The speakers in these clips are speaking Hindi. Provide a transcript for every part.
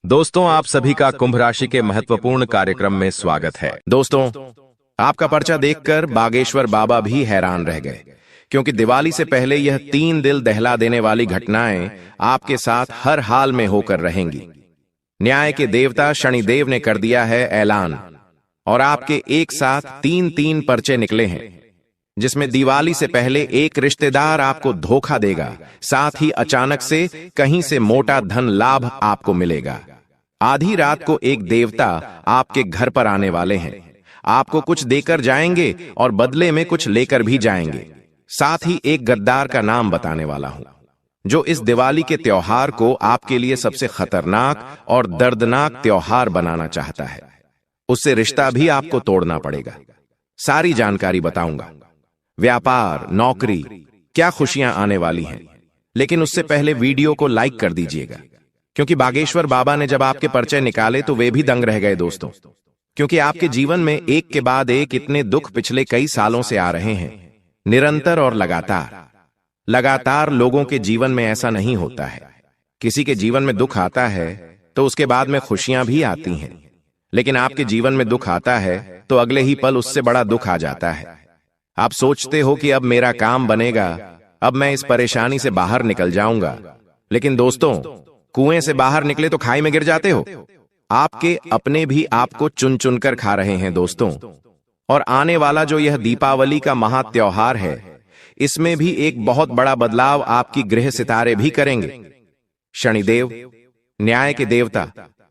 दोस्तों, आप सभी का कुंभ राशि के महत्वपूर्ण कार्यक्रम में स्वागत है। दोस्तों, आपका पर्चा देखकर बागेश्वर बाबा भी हैरान रह गए, क्योंकि दिवाली से पहले यह 3 दिल दहला देने वाली घटनाएं आपके साथ हर हाल में होकर रहेंगी। न्याय के देवता शनिदेव ने कर दिया है ऐलान, और आपके एक साथ 3-3 पर्चे निकले हैं, जिसमें दिवाली से पहले एक रिश्तेदार आपको धोखा देगा, साथ ही अचानक से कहीं से मोटा धन लाभ आपको मिलेगा। आधी रात को एक देवता आपके घर पर आने वाले हैं, आपको कुछ देकर जाएंगे और बदले में कुछ लेकर भी जाएंगे। साथ ही एक गद्दार का नाम बताने वाला हूं, जो इस दिवाली के त्योहार को आपके लिए सबसे खतरनाक और दर्दनाक त्योहार बनाना चाहता है। उससे रिश्ता भी आपको तोड़ना पड़ेगा। सारी जानकारी बताऊंगा। व्यापार, नौकरी, क्या खुशियां आने वाली हैं। लेकिन उससे पहले वीडियो को लाइक कर दीजिएगा, क्योंकि बागेश्वर बाबा ने जब आपके पर्चे निकाले तो वे भी दंग रह गए दोस्तों। क्योंकि आपके जीवन में एक के बाद एक इतने दुख पिछले कई सालों से आ रहे हैं, निरंतर और लगातार लोगों के जीवन में ऐसा नहीं होता है। किसी के जीवन में दुख आता है तो उसके बाद में खुशियां भी आती हैं, लेकिन आपके जीवन में दुख आता है तो अगले ही पल उससे बड़ा दुख आ जाता है। आप सोचते हो कि अब मेरा काम बनेगा, अब मैं इस परेशानी से बाहर निकल जाऊंगा, लेकिन दोस्तों, कुएं से बाहर निकले तो खाई में गिर जाते हो। आपके अपने भी आपको चुन चुन कर खा रहे हैं दोस्तों। और आने वाला जो यह दीपावली का महा त्योहार है, इसमें भी एक बहुत बड़ा बदलाव आपकी ग्रह सितारे भी करेंगे। शनिदेव, न्याय के देवता,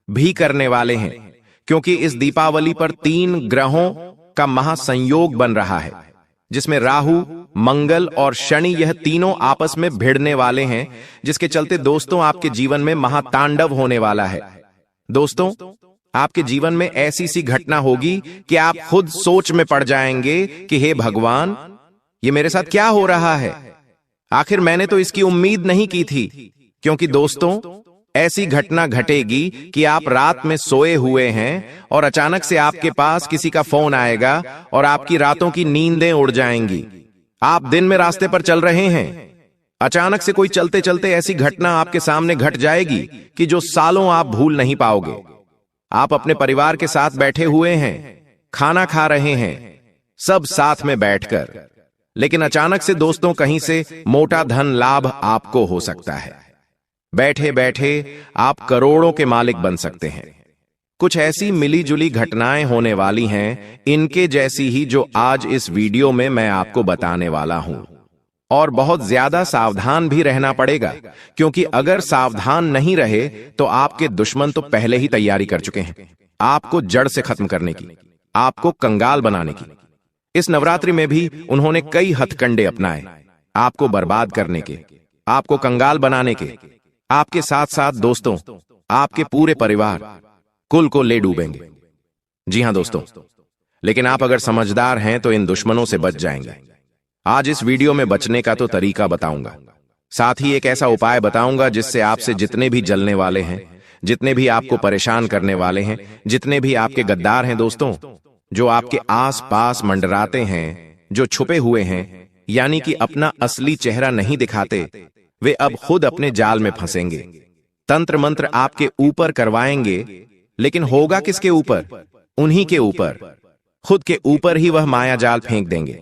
भी करने वाले हैं, क्योंकि इस दीपावली पर 3 ग्रहों का महासंयोग बन रहा है, जिसमें राहु, मंगल और शनि, यह तीनों आपस में भिड़ने वाले हैं, जिसके चलते दोस्तों आपके जीवन में महातांडव होने वाला है। दोस्तों, आपके जीवन में ऐसी सी घटना होगी कि आप खुद सोच में पड़ जाएंगे कि हे भगवान, ये मेरे साथ क्या हो रहा है। आखिर मैंने तो इसकी उम्मीद नहीं की थी। क्योंकि दोस्तों, ऐसी घटना घटेगी कि आप रात में सोए हुए हैं और अचानक से आपके पास किसी का फोन आएगा और आपकी रातों की नींदें उड़ जाएंगी। आप दिन में रास्ते पर चल रहे हैं, अचानक से कोई चलते चलते ऐसी घटना आपके सामने घट जाएगी कि जो सालों आप भूल नहीं पाओगे। आप अपने परिवार के साथ बैठे हुए हैं, खाना खा रहे हैं, सब साथ में बैठकर, लेकिन अचानक से दोस्तों कहीं से मोटा धन लाभ आपको हो सकता है। बैठे बैठे आप करोड़ों के मालिक बन सकते हैं। कुछ ऐसी मिली जुली घटनाएं होने वाली हैं, इनके जैसी ही, जो आज इस वीडियो में मैं आपको बताने वाला हूं। और बहुत ज्यादा सावधान भी रहना पड़ेगा, क्योंकि अगर सावधान नहीं रहे तो आपके दुश्मन तो पहले ही तैयारी कर चुके हैं, आपको जड़ से खत्म करने की, आपको कंगाल बनाने की। इस नवरात्रि में भी उन्होंने कई हथकंडे अपनाए, आपको बर्बाद करने के, आपको कंगाल बनाने के। आपके साथ साथ दोस्तों, आपके पूरे परिवार, कुल को ले डूबेंगे। जी हां दोस्तों, लेकिन आप अगर समझदार हैं तो इन दुश्मनों से बच जाएंगे। आज इस वीडियो में बचने का तो तरीका बताऊंगा, साथ ही एक ऐसा उपाय बताऊंगा जिससे आपसे जितने भी जलने वाले हैं, जितने भी आपको परेशान करने वाले हैं, जितने भी आपके गद्दार हैं दोस्तों, जो आपके आस पास मंडराते हैं, जो छुपे हुए हैं, यानी कि अपना असली चेहरा नहीं दिखाते, वे अब खुद अपने जाल में फंसेंगे। तंत्र मंत्र आपके ऊपर करवाएंगे, लेकिन होगा किसके ऊपर? उन्हीं के ऊपर। खुद के ऊपर ही वह माया जाल फेंक देंगे।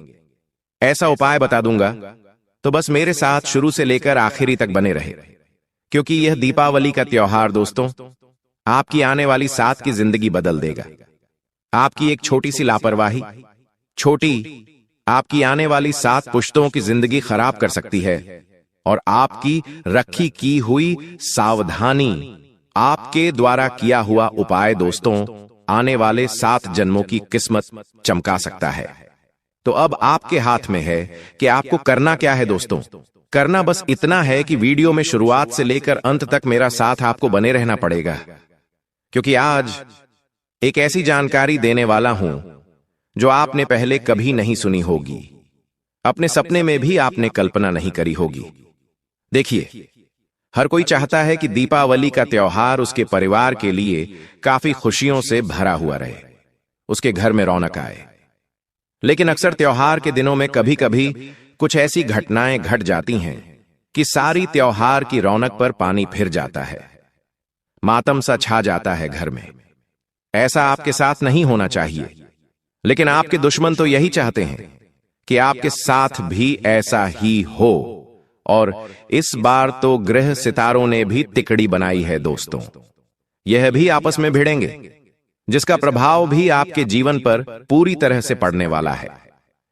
ऐसा उपाय बता दूंगा, तो बस मेरे साथ शुरू से लेकर आखिरी तक बने रहे, क्योंकि यह दीपावली का त्योहार दोस्तों आपकी आने वाली 7 की जिंदगी बदल देगा। आपकी एक छोटी सी लापरवाही, आपकी आने वाली 7 पुश्तों की जिंदगी खराब कर सकती है। और आपकी रखी की हुई सावधानी, आपके द्वारा किया हुआ उपाय दोस्तों आने वाले 7 जन्मों की किस्मत चमका सकता है। तो अब आपके हाथ में है कि आपको करना क्या है दोस्तों। करना बस इतना है कि वीडियो में शुरुआत से लेकर अंत तक मेरा साथ आपको बने रहना पड़ेगा, क्योंकि आज एक ऐसी जानकारी देने वाला हूं जो आपने पहले कभी नहीं सुनी होगी, अपने सपने में भी आपने कल्पना नहीं करी होगी। देखिए, हर कोई चाहता है कि दीपावली का त्योहार उसके परिवार के लिए काफी खुशियों से भरा हुआ रहे, उसके घर में रौनक आए। लेकिन अक्सर त्योहार के दिनों में कभी कभी कुछ ऐसी घटनाएं घट जाती हैं कि सारी त्योहार की रौनक पर पानी फिर जाता है। मातम सा छा जाता है घर में। ऐसा आपके साथ नहीं होना चाहिए, लेकिन आपके दुश्मन तो यही चाहते हैं कि आपके साथ भी ऐसा ही हो। और इस बार तो ग्रह सितारों ने भी तिकड़ी बनाई है दोस्तों। यह भी आपस में भिड़ेंगे, जिसका प्रभाव भी आपके जीवन पर पूरी तरह से पड़ने वाला है।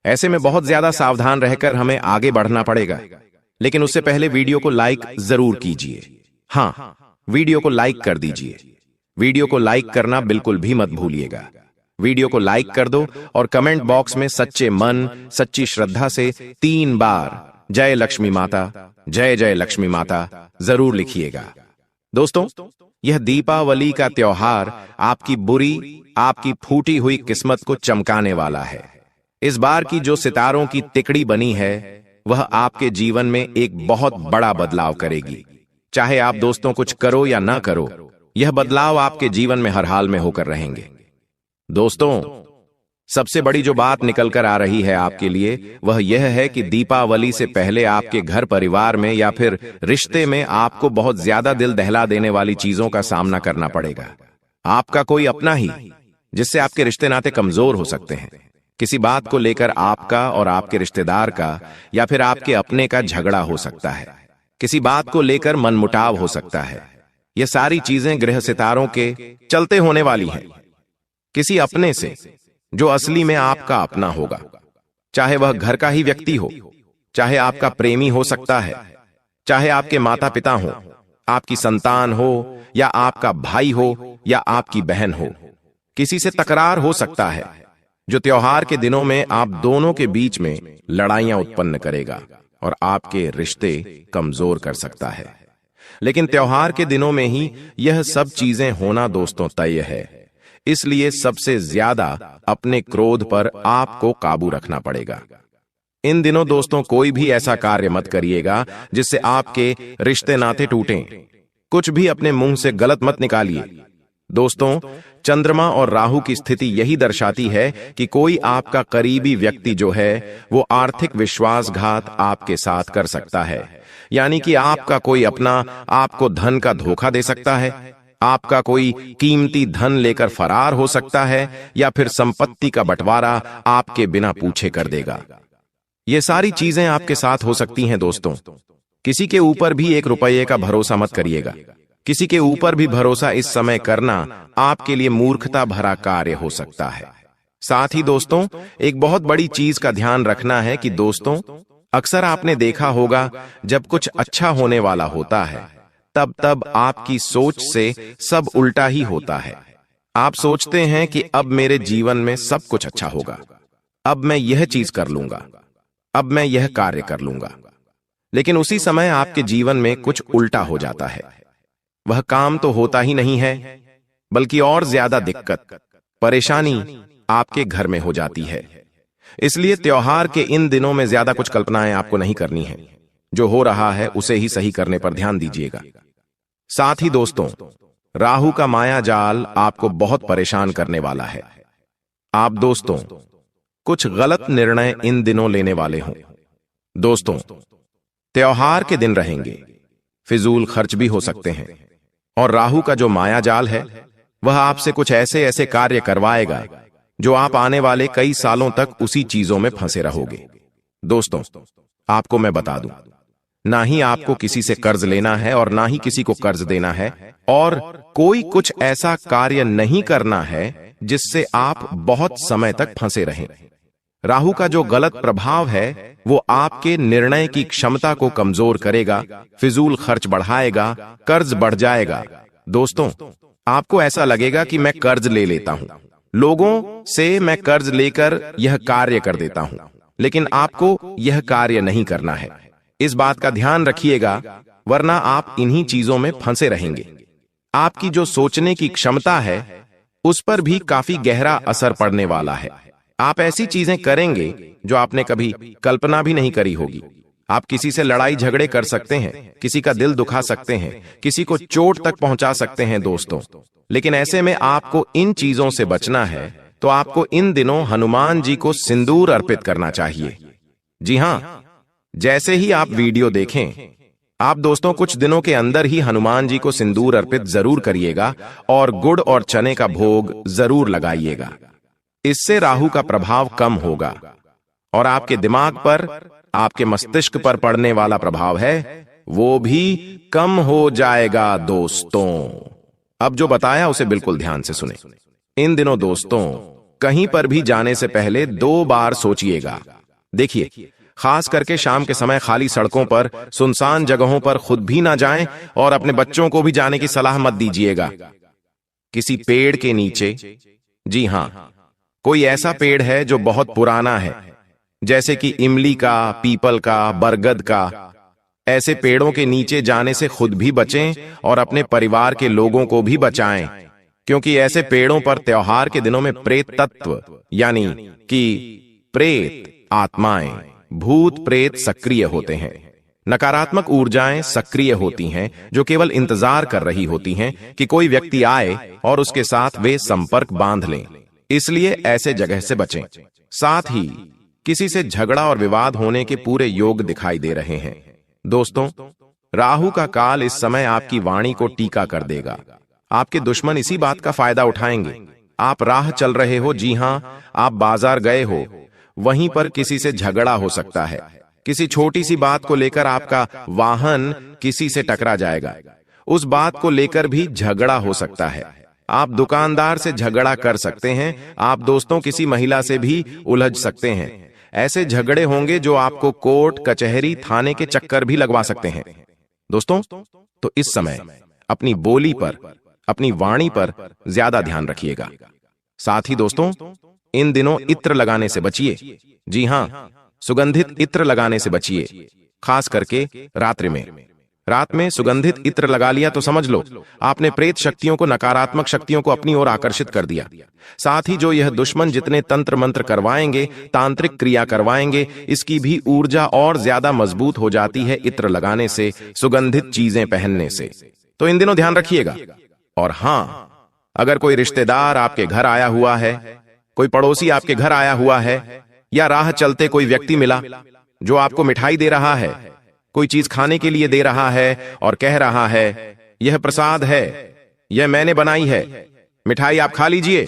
ऐसे में बहुत ज्यादा सावधान रहकर हमें आगे बढ़ना पड़ेगा। लेकिन उससे पहले वीडियो को लाइक जरूर कीजिए। हां, वीडियो को लाइक कर दीजिए। वीडियो को लाइक करना बिल्कुल भी मत भूलिएगा। वीडियो को लाइक कर दो और कमेंट बॉक्स में सच्चे मन, सच्ची श्रद्धा से 3 बार जय लक्ष्मी माता, जय जय लक्ष्मी माता जरूर लिखिएगा। दोस्तों, यह दीपावली का त्योहार आपकी बुरी, आपकी फूटी हुई किस्मत को चमकाने वाला है। इस बार की जो सितारों की तिकड़ी बनी है, वह आपके जीवन में एक बहुत बड़ा बदलाव करेगी। चाहे आप दोस्तों कुछ करो या ना करो, यह बदलाव आपके जीवन में हर हाल में होकर रहेंगे। दोस्तों, सबसे बड़ी जो बात निकल कर आ रही है आपके लिए, वह यह है कि दीपावली से पहले आपके घर परिवार में या फिर रिश्ते में आपको बहुत ज्यादा दिल दहला देने वाली चीजों का सामना करना पड़ेगा। आपका कोई अपना ही, जिससे आपके रिश्ते नाते कमजोर हो सकते हैं। किसी बात को लेकर आपका और आपके रिश्तेदार का या फिर आपके अपने का झगड़ा हो सकता है। किसी बात को लेकर मनमुटाव हो सकता है। यह सारी चीजें ग्रह सितारों के चलते होने वाली हैं। किसी अपने से जो असली में आपका अपना होगा, चाहे वह घर का ही व्यक्ति हो, चाहे आपका प्रेमी हो सकता है, चाहे आपके माता पिता हो, आपकी संतान हो या आपका भाई हो या आपकी बहन हो। किसी से तकरार हो सकता है, जो त्योहार के दिनों में आप दोनों के बीच में लड़ाइयां उत्पन्न करेगा और आपके रिश्ते कमजोर कर सकता है। लेकिन त्योहार के दिनों में ही यह सब चीजें होना दोस्तों तय है। इसलिए सबसे ज्यादा अपने क्रोध पर आपको काबू रखना पड़ेगा। इन दिनों दोस्तों कोई भी ऐसा कार्य मत करिएगा जिससे आपके रिश्ते नाते टूटें। कुछ भी अपने मुंह से गलत मत निकालिए। दोस्तों, चंद्रमा और राहु की स्थिति यही दर्शाती है कि कोई आपका करीबी व्यक्ति जो है वो आर्थिक विश्वासघात आपके साथ कर सकता है। यानी कि आपका कोई अपना आपको धन का धोखा दे सकता है, आपका कोई कीमती धन लेकर फरार हो सकता है या फिर संपत्ति का बंटवारा आपके बिना पूछे कर देगा। ये सारी चीजें आपके साथ हो सकती हैं दोस्तों। किसी के ऊपर भी 1 रुपये का भरोसा मत करिएगा। किसी के ऊपर भी भरोसा इस समय करना आपके लिए मूर्खता भरा कार्य हो सकता है। साथ ही दोस्तों, एक बहुत बड़ी चीज का ध्यान रखना है कि दोस्तों, अक्सर आपने देखा होगा जब कुछ अच्छा होने वाला होता है, तब आपकी सोच से सब उल्टा ही होता है। आप सोचते हैं कि अब मेरे जीवन में सब कुछ अच्छा होगा, अब मैं यह चीज कर लूंगा, अब मैं यह कार्य कर लूंगा। लेकिन उसी समय आपके जीवन में कुछ उल्टा हो जाता है। वह काम तो होता ही नहीं है, बल्कि और ज्यादा दिक्कत, परेशानी आपके घर में हो जाती है। इसलिए त्योहार के इन दिनों में ज्यादा कुछ कल्पनाएं आपको नहीं करनी है। जो हो रहा है उसे ही सही करने पर ध्यान दीजिएगा। साथ ही दोस्तों, राहु का माया जाल आपको बहुत परेशान करने वाला है। आप दोस्तों कुछ गलत निर्णय इन दिनों लेने वाले हों। दोस्तों, त्योहार के दिन रहेंगे, फिजूल खर्च भी हो सकते हैं और राहु का जो माया जाल है वह आपसे कुछ ऐसे ऐसे कार्य करवाएगा जो आप आने वाले कई सालों तक उसी चीजों में फंसे रहोगे। दोस्तों, आपको मैं बता दूं, ना ही आपको किसी से कर्ज लेना है और ना ही किसी को कर्ज देना है, और कोई कुछ ऐसा कार्य नहीं करना है जिससे आप बहुत समय तक फंसे रहें। राहु का जो गलत प्रभाव है वो आपके निर्णय की क्षमता को कमजोर करेगा, फिजूल खर्च बढ़ाएगा, कर्ज बढ़ जाएगा। दोस्तों, आपको ऐसा लगेगा कि मैं कर्ज ले लेता हूं, लोगों से मैं कर्ज लेकर यह कार्य कर देता हूं, लेकिन आपको यह कार्य नहीं करना है। इस बात का ध्यान रखिएगा, वरना आप इन्हीं चीजों में फंसे रहेंगे। आपकी जो सोचने की क्षमता है उस पर भी काफी गहरा असर पड़ने वाला है। आप ऐसी चीजें करेंगे जो आपने कभी कल्पना भी नहीं करी होगी। आप किसी से लड़ाई झगड़े कर सकते हैं, किसी का दिल दुखा सकते हैं, किसी को चोट तक पहुंचा सकते हैं दोस्तों। लेकिन ऐसे में आपको इन चीजों से बचना है तो आपको इन दिनों हनुमान जी को सिंदूर अर्पित करना चाहिए। जी हां, जैसे ही आप वीडियो देखें आप दोस्तों कुछ दिनों के अंदर ही हनुमान जी को सिंदूर अर्पित जरूर करिएगा और गुड़ और चने का भोग जरूर लगाइएगा। इससे राहु का प्रभाव कम होगा और आपके दिमाग पर, आपके मस्तिष्क पर पड़ने वाला प्रभाव है वो भी कम हो जाएगा दोस्तों। अब जो बताया उसे बिल्कुल ध्यान से सुने। इन दिनों दोस्तों कहीं पर भी जाने से पहले 2 बार सोचिएगा। देखिए, खास करके शाम के समय खाली सड़कों पर, सुनसान जगहों पर खुद भी ना जाएं और अपने बच्चों को भी जाने की सलाह मत दीजिएगा। किसी पेड़ के नीचे, जी हां, कोई ऐसा पेड़ है जो बहुत पुराना है, जैसे कि इमली का, पीपल का, बरगद का, ऐसे पेड़ों के नीचे जाने से खुद भी बचें और अपने परिवार के लोगों को भी बचाएं, क्योंकि ऐसे पेड़ों पर त्योहार के दिनों में प्रेत तत्व यानी कि प्रेत आत्माएं, भूत प्रेत सक्रिय होते हैं। नकारात्मक ऊर्जाएं सक्रिय होती हैं जो केवल इंतजार कर रही होती हैं कि कोई व्यक्ति आए और उसके साथ वे संपर्क बांध लें। इसलिए ऐसे जगह से बचें। साथ ही किसी से झगड़ा और विवाद होने के पूरे योग दिखाई दे रहे हैं। दोस्तों, राहु का काल इस समय आपकी वाणी को टीका कर देगा। आपके दुश्मन इसी बात का फायदा उठाएंगे। आप राह चल रहे हो, जी हां, आप बाजार गए हो, वहीं पर किसी से झगड़ा हो सकता है। किसी छोटी सी बात को लेकर आपका वाहन किसी से टकरा जाएगा। उस बात को लेकर भी झगड़ा हो सकता है। आप दुकानदार से झगड़ा कर सकते हैं। आप दोस्तों किसी महिला से भी उलझ सकते हैं। ऐसे झगड़े होंगे जो आपको कोर्ट, कचहरी, थाने के चक्कर भी लगवा सकते हैं। दोस्तों, तो इस समय अपनी बोली पर, अपनी वाणी पर ज्यादा ध्यान रखिएगा। साथ ही दोस्तों, इन दिनों इत्र लगाने से बचिए। जी हां, सुगंधित इत्र लगाने से बचिए, खास करके रात्रि में। रात में सुगंधित इत्र लगा लिया तो समझ लो आपने प्रेत शक्तियों को, नकारात्मक शक्तियों को अपनी ओर आकर्षित कर दिया। साथ ही जो यह दुश्मन जितने तंत्र मंत्र करवाएंगे, तांत्रिक क्रिया करवाएंगे, इसकी भी ऊर्जा और ज्यादा मजबूत हो जाती है इत्र लगाने से, सुगंधित चीजें पहनने से। तो इन दिनों ध्यान रखिएगा। और हां, अगर कोई रिश्तेदार आपके घर आया हुआ है, कोई पड़ोसी आपके घर आया हुआ है, या राह चलते कोई व्यक्ति मिला जो आपको मिठाई दे रहा है, कोई चीज खाने के लिए दे रहा है और कह रहा है यह प्रसाद है, यह मैंने बनाई है, मिठाई आप खा लीजिए,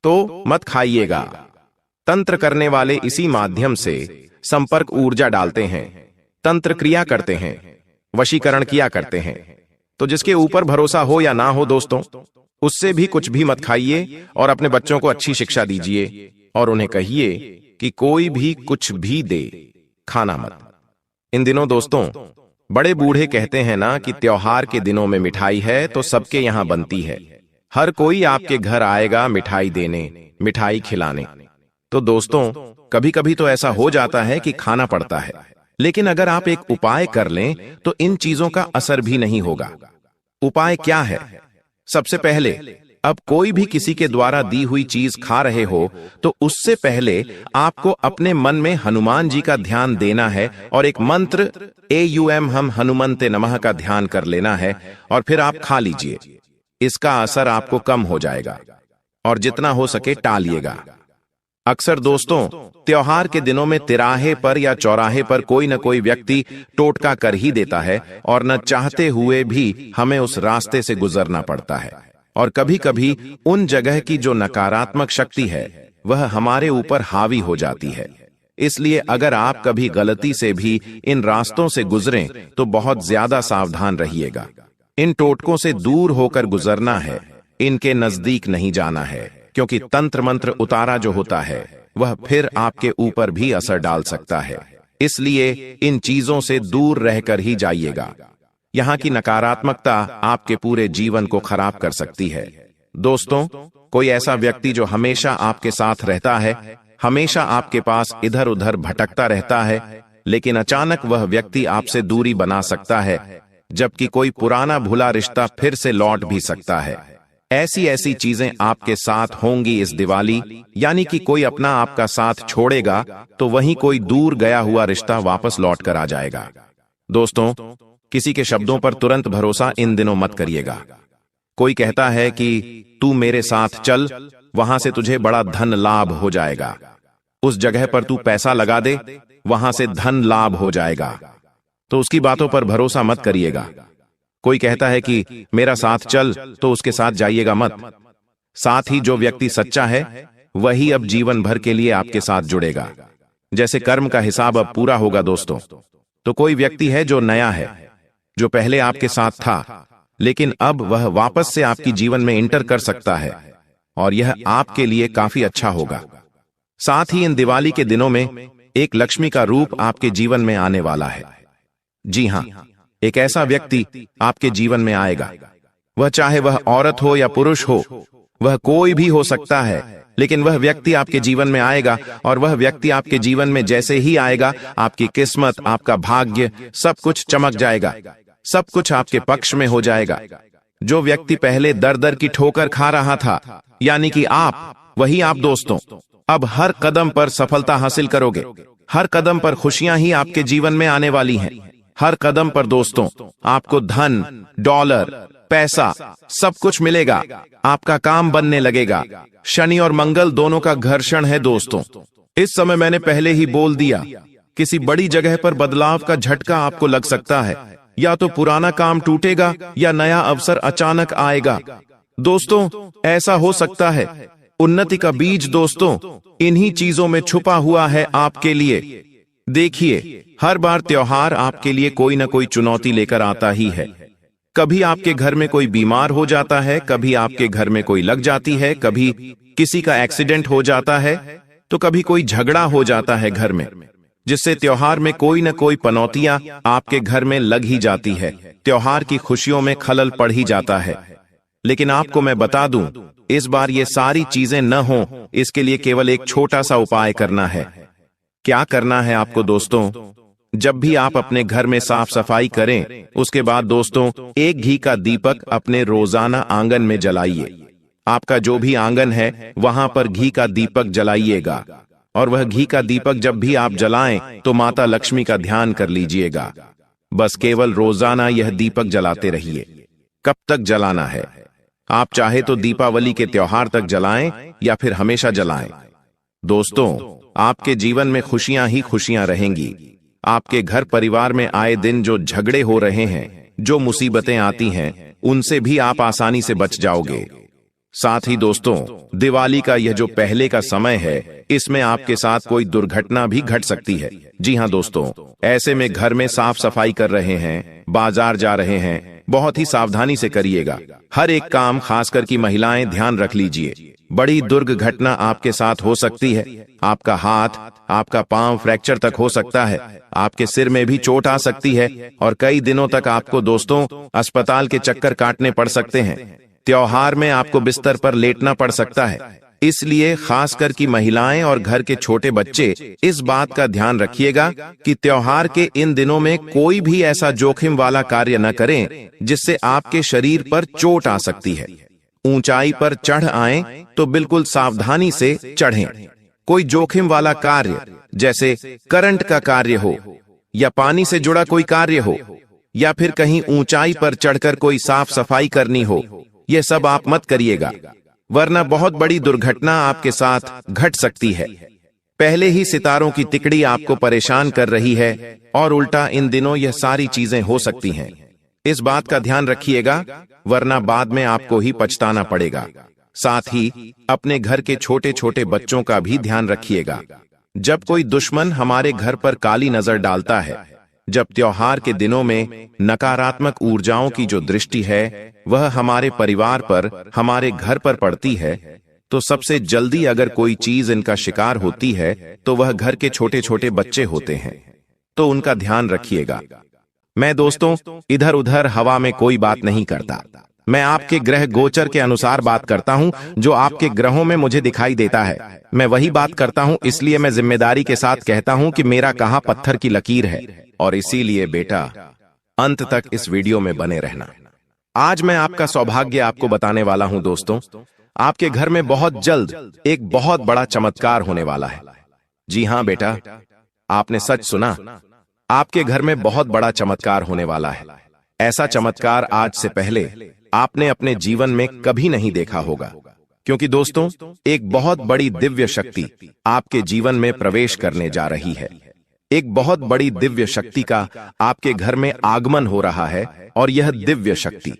तो मत खाइएगा। तंत्र करने वाले इसी माध्यम से संपर्क ऊर्जा डालते हैं, तंत्र क्रिया करते हैं, वशीकरण किया करते हैं। तो जिसके ऊपर भरोसा हो या ना हो दोस्तों, उससे भी कुछ भी मत खाइए और अपने बच्चों को अच्छी शिक्षा दीजिए और उन्हें कहिए कि कोई भी कुछ भी दे, खाना मत। इन दिनों दोस्तों, बड़े बूढ़े कहते हैं ना कि त्योहार के दिनों में मिठाई है तो सबके यहां बनती है। हर कोई आपके घर आएगा मिठाई देने, मिठाई खिलाने। तो दोस्तों, कभी कभी तो ऐसा हो जाता है कि खाना पड़ता है, लेकिन अगर आप एक उपाय कर लें तो इन चीजों का असर भी नहीं होगा। उपाय क्या है? सबसे पहले, अब कोई भी किसी के द्वारा दी हुई चीज खा रहे हो तो उससे पहले आपको अपने मन में हनुमान जी का ध्यान देना है और एक मंत्र AUM हम हनुमन्ते नमः का ध्यान कर लेना है और फिर आप खा लीजिए। इसका असर आपको कम हो जाएगा और जितना हो सके टालिएगा। अक्सर दोस्तों, त्योहार के दिनों में तिराहे पर या चौराहे पर कोई न कोई व्यक्ति टोटका कर ही देता है और न चाहते हुए भी हमें उस रास्ते से गुजरना पड़ता है। और कभी कभी उन जगह की जो नकारात्मक शक्ति है वह हमारे ऊपर हावी हो जाती है। इसलिए अगर आप कभी गलती से भी इन रास्तों से गुजरें तो बहुत ज्यादा सावधान रहिएगा। इन टोटकों से दूर होकर गुजरना है, इनके नजदीक नहीं जाना है, क्योंकि तंत्र मंत्र उतारा जो होता है वह फिर आपके ऊपर भी असर डाल सकता है। इसलिए इन चीजों से दूर रहकर ही जाइएगा। यहाँ की नकारात्मकता आपके पूरे जीवन को खराब कर सकती है। दोस्तों, कोई ऐसा व्यक्ति जो हमेशा आपके साथ रहता है, हमेशा आपके पास इधर उधर भटकता रहता है, लेकिन अचानक वह व्यक्ति आपसे दूरी बना सकता है, जबकि कोई पुराना भुला रिश्ता फिर से लौट भी सकता है। ऐसी ऐसी चीजें आपके साथ होंगी इस दिवाली, यानी कि कोई अपना आपका साथ छोड़ेगा तो वहीं कोई दूर गया हुआ रिश्ता वापस लौट कर आ जाएगा। दोस्तों, किसी के शब्दों पर तुरंत भरोसा इन दिनों मत करिएगा। कोई कहता है कि तू मेरे साथ चल, वहां से तुझे बड़ा धन लाभ हो जाएगा, उस जगह पर तू पैसा लगा दे, वहां से धन लाभ हो जाएगा। तो उसकी बातों पर भरोसा मत करिएगा। कोई कहता है कि मेरा साथ चल, तो उसके साथ जाइएगा मत। साथ ही जो व्यक्ति सच्चा है वही अब जीवन भर के लिए आपके साथ जुड़ेगा। जैसे कर्म का हिसाब अब पूरा होगा दोस्तों। तो कोई व्यक्ति है जो नया है, जो पहले आपके साथ था, लेकिन अब वह वापस से आपकी जीवन में इंटर कर सकता है और यह आपके लिए काफी अच्छा होगा। साथ ही इन दिवाली के दिनों में एक लक्ष्मी का रूप आपके जीवन में आने वाला है। जी हां, एक ऐसा व्यक्ति आपके जीवन में आएगा। वह चाहे वह औरत हो या पुरुष हो, वह कोई भी हो सकता है, लेकिन वह व्यक्ति आपके जीवन में आएगा और वह व्यक्ति आपके जीवन में जैसे ही आएगा, आपकी किस्मत, आपका भाग्य, सब कुछ चमक जाएगा, सब कुछ आपके पक्ष में हो जाएगा। जो व्यक्ति पहले दर दर की ठोकर खा रहा था, यानी कि आप, वही आप दोस्तों अब हर कदम पर सफलता हासिल करोगे। हर कदम पर खुशियां ही आपके जीवन में आने वाली हैं। हर कदम पर दोस्तों आपको धन, डॉलर, पैसा, सब कुछ मिलेगा। आपका काम बनने लगेगा। शनि और मंगल दोनों का घर्षण है दोस्तों। इस समय मैंने पहले ही बोल दिया, किसी बड़ी जगह पर बदलाव का झटका आपको लग सकता है। या तो पुराना काम टूटेगा या नया अवसर अचानक आएगा। दोस्तों ऐसा हो सकता है। उन्नति का बीज दोस्तों इन्हीं चीजों में छुपा हुआ है आपके लिए। देखिए, हर बार त्योहार आपके लिए कोई ना कोई चुनौती लेकर आता ही है। कभी आपके घर में कोई बीमार हो जाता है, कभी आपके घर में कोई लग जाती है, कभी किसी का एक्सीडेंट हो जाता है, तो कभी कोई झगड़ा हो जाता है घर में, जिससे त्योहार में कोई न कोई पनौतियां आपके घर में लग ही जाती है। त्योहार की खुशियों में खलल पड़ ही जाता है। लेकिन आपको मैं बता दूं, इस बार ये सारी चीजें न हों, इसके लिए केवल एक छोटा सा उपाय करना है। क्या करना है आपको दोस्तों? जब भी आप अपने घर में साफ सफाई करें, उसके बाद दोस्तों एक घी का दीपक अपने रोजाना आंगन में जलाइए। आपका जो भी आंगन है वहां पर घी का दीपक जलाइएगा। और वह घी का दीपक जब भी आप जलाएं तो माता लक्ष्मी का ध्यान कर लीजिएगा। बस केवल रोजाना यह दीपक जलाते रहिए। कब तक जलाना है? आप चाहे तो दीपावली के त्योहार तक जलाएं या फिर हमेशा जलाएं। दोस्तों आपके जीवन में खुशियां ही खुशियां रहेंगी। आपके घर परिवार में आए दिन जो झगड़े हो रहे हैं, जो मुसीबतें आती हैं, उनसे भी आप आसानी से बच जाओगे। साथ ही दोस्तों दिवाली का यह जो पहले का समय है, इसमें आपके साथ कोई दुर्घटना भी घट सकती है। जी हां दोस्तों, ऐसे में घर में साफ सफाई कर रहे हैं, बाजार जा रहे हैं, बहुत ही सावधानी से करिएगा। हर एक काम, खासकर की महिलाएं, ध्यान रख लीजिए। बड़ी दुर्घटना आपके साथ हो सकती है। आपका हाथ, आपका पांव फ्रैक्चर तक हो सकता है। आपके सिर में भी चोट आ सकती है और कई दिनों तक आपको दोस्तों अस्पताल के चक्कर काटने पड़ सकते हैं। त्योहार में आपको बिस्तर पर लेटना पड़ सकता है। इसलिए खासकर की महिलाएं और घर के छोटे बच्चे इस बात का ध्यान रखिएगा कि त्योहार के इन दिनों में कोई भी ऐसा जोखिम वाला कार्य न करें जिससे आपके शरीर पर चोट आ सकती है। ऊंचाई पर चढ़ आएं तो बिल्कुल सावधानी से चढ़ें। कोई जोखिम वाला कार्य, जैसे करंट का कार्य हो या पानी से जुड़ा कोई कार्य हो या फिर कहीं ऊंचाई पर चढ़कर कोई साफ सफाई करनी हो, यह सब आप मत करिएगा, वरना बहुत बड़ी दुर्घटना आपके साथ घट सकती है। पहले ही सितारों की तिकड़ी आपको परेशान कर रही है और उल्टा इन दिनों यह सारी चीजें हो सकती हैं। इस बात का ध्यान रखिएगा, वरना बाद में आपको ही पछताना पड़ेगा। साथ ही अपने घर के छोटे छोटे बच्चों का भी ध्यान रखिएगा। जब कोई दुश्मन हमारे घर पर काली नजर डालता है, जब त्योहार के दिनों में नकारात्मक ऊर्जाओं की जो दृष्टि है वह हमारे परिवार पर, हमारे घर पर पड़ती है, तो सबसे जल्दी अगर कोई चीज इनका शिकार होती है तो वह घर के छोटे छोटे बच्चे होते हैं। तो उनका ध्यान रखिएगा। मैं दोस्तों इधर उधर हवा में कोई बात नहीं करता। मैं आपके ग्रह गोचर के अनुसार बात करता हूं, जो आपके ग्रहों में मुझे दिखाई देता है। मैं वही बात करता हूं, इसलिए मैं जिम्मेदारी के साथ कहता हूं कि मेरा कहां पत्थर की लकीर है। और इसीलिए बेटा अंत तक इस वीडियो में बने रहना। आज मैं आपका सौभाग्य आपको बताने वाला हूं दोस्तों। आपके घर में बहुत जल्द एक बहुत बड़ा चमत्कार होने वाला है। जी हां बेटा, आपने सच सुना। आपके घर में बहुत बड़ा चमत्कार होने वाला है। ऐसा चमत्कार आज से पहले आपने अपने जीवन में कभी नहीं देखा होगा, क्योंकि दोस्तों एक बहुत बड़ी दिव्य शक्ति आपके जीवन में प्रवेश करने जा रही है। एक बहुत बड़ी दिव्य शक्ति का आपके घर में आगमन हो रहा है और यह दिव्य शक्ति